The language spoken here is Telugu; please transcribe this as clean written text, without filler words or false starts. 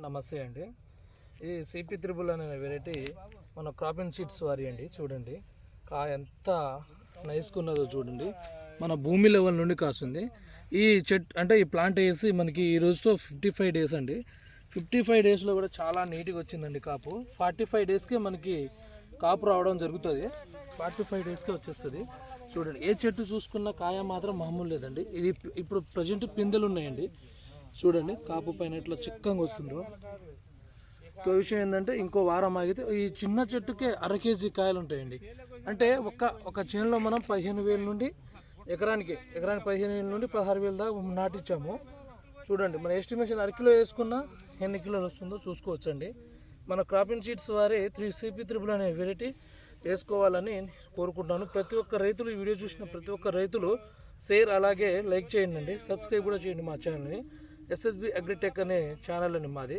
నమస్తే అండి. ఈ సిపి త్రిబుల్ అనే వెరైటీ మన క్రాపింగ్ సీడ్స్ వారి అండి. చూడండి కాయ ఎంత నైస్కున్నదో చూడండి. మన భూమి లెవెల్ నుండి కాస్తుంది. ఈ చెట్టు అంటే ఈ ప్లాంట్ వేసి మనకి ఈ రోజుతో 55 డేస్ అండి. 55 డేస్లో కూడా చాలా నీట్గా వచ్చిందండి కాపు. 45 డేస్కే మనకి కాపు రావడం జరుగుతుంది. 45 డేస్కే వచ్చేస్తుంది. చూడండి ఏ చెట్టు చూసుకున్న కాయ మాత్రం మామూలు లేదండి. ఇది ఇప్పుడు ప్రజెంట్ పిందెలు ఉన్నాయండి. చూడండి కాపు పైన ఎట్లా చిక్కంగా వస్తుందో. ఇంకో విషయం ఏంటంటే ఇంకో వారం ఆగితే ఈ చిన్న చెట్టుకే 1/2 కేజీ కాయలు ఉంటాయండి. అంటే ఒక చేనులో మనం 15,000 నుండి ఎకరానికి 15,000 నుండి 16,000 దాకా నాటించాము. చూడండి మన ఎస్టిమేషన్ 1/2 కిలో వేసుకున్నా ఎన్ని కిలోలు వస్తుందో చూసుకోవచ్చండి. మన క్రాపింగ్ సీడ్స్ వారి సిపి త్రిబుల్ అనే వెరైటీ వేసుకోవాలని కోరుకుంటాను. ప్రతి ఒక్క రైతులు ఈ వీడియో చూసిన ప్రతి ఒక్క రైతులు షేర్ అలాగే లైక్ చేయండి అండి. సబ్స్క్రైబ్ కూడా చేయండి మా ఛానల్ని. ఎస్ఎస్బి అగ్రిటెక్ అనే ఛానల్ అండి మాది.